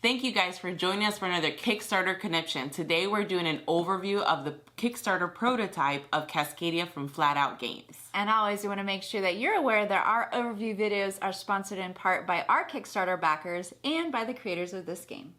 Thank you guys for joining us for another Kickstarter connection. Today we're doing an overview of the Kickstarter prototype of Cascadia from Flatout Games. And always we want to make sure that you're aware that our overview videos are sponsored in part by our Kickstarter backers and by the creators of this game.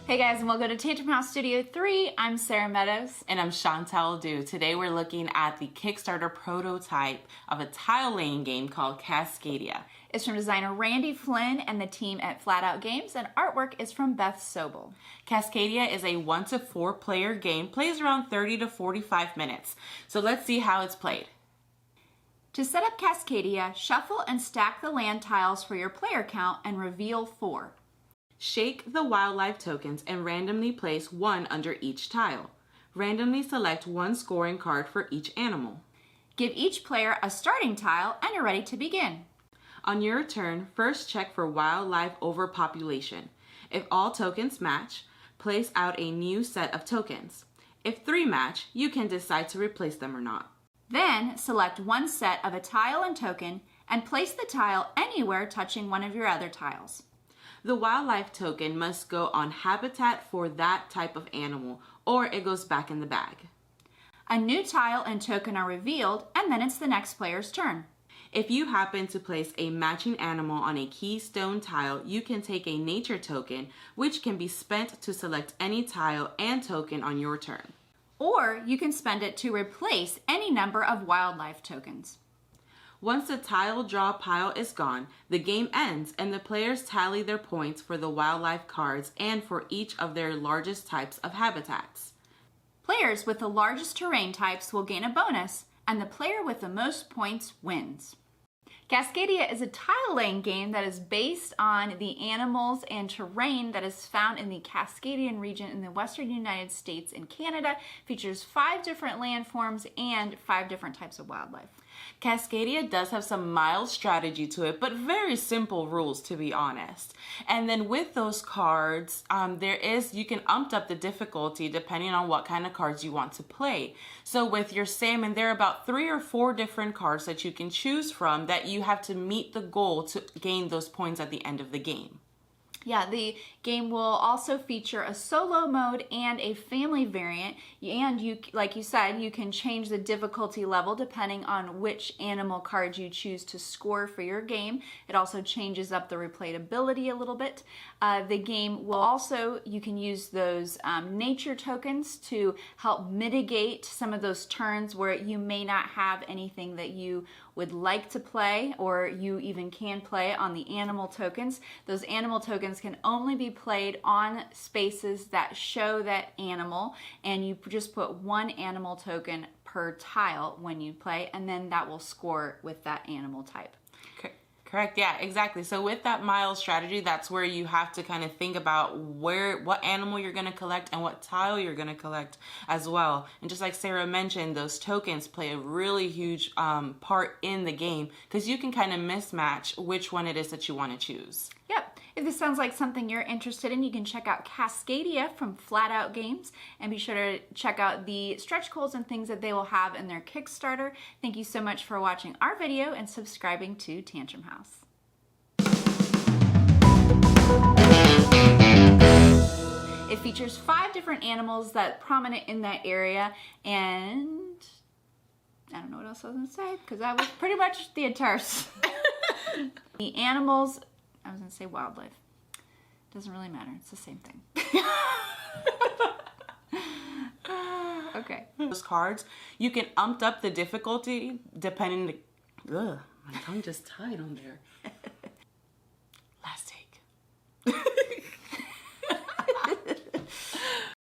Hey guys, and welcome to Tantrum House Studio 3. I'm Sarah Meadows. And I'm Shantelle Du. Today we're looking at the Kickstarter prototype of a tile laying game called Cascadia. It's from designer Randy Flynn and the team at Flatout Games, and artwork is from Beth Sobel. Cascadia is a 1 to 4 player game, plays around 30 to 45 minutes. So let's see how it's played. To set up Cascadia, shuffle and stack the land tiles for your player count and reveal 4. Shake the wildlife tokens and randomly place 1 under each tile. Randomly select 1 scoring card for each animal. Give each player a starting tile and you're ready to begin. On your turn, first check for wildlife overpopulation. If all tokens match, place out a new set of tokens. If 3 match, you can decide to replace them or not. Then select 1 set of a tile and token and place the tile anywhere touching one of your other tiles. The wildlife token must go on habitat for that type of animal, or it goes back in the bag. A new tile and token are revealed, and then it's the next player's turn. If you happen to place a matching animal on a keystone tile, you can take a nature token, which can be spent to select any tile and token on your turn. Or you can spend it to replace any number of wildlife tokens. Once the tile draw pile is gone, the game ends and the players tally their points for the wildlife cards and for each of their largest types of habitats. Players with the largest terrain types will gain a bonus, and the player with the most points wins. Cascadia is a tile-laying game that is based on the animals and terrain that is found in the Cascadian region in the western United States and Canada. Features 5 different landforms and 5 different types of wildlife. Cascadia does have some mild strategy to it, but very simple rules, to be honest. And then with those cards, you can ump up the difficulty depending on what kind of cards you want to play. So with your salmon, there are about 3 or 4 different cards that you can choose from that you have to meet the goal to gain those points at the end of the game. Yeah, the game will also feature a solo mode and a family variant, and you, like you said, you can change the difficulty level depending on which animal card you choose to score for your game. It also changes up the replayability a little bit. The game will also, you can use those nature tokens to help mitigate some of those turns where you may not have anything that you would like to play, or you even can play on the animal tokens. Those animal tokens can only be played on spaces that show that animal, and you just put 1 animal token per tile when you play, and then that will score with that animal type. Correct, yeah, exactly. So with that mild strategy, that's where you have to kind of think about what animal you're going to collect and what tile you're going to collect as well. And just like Sarah mentioned, those tokens play a really huge part in the game, because you can kind of mismatch which one it is that you want to choose. Yep. If this sounds like something you're interested in, you can check out Cascadia from Flatout Games, and be sure to check out the stretch goals and things that they will have in their Kickstarter. Thank you so much for watching our video and subscribing to Tantrum House. It features 5 different animals that are prominent in that area, and I don't know what else I was going to say, because that was pretty much the entire The animals, I was going to say wildlife. Doesn't really matter. It's the same thing. Okay. Those cards, you can ump up the difficulty depending. Ugh, my tongue just tied on there. Last take.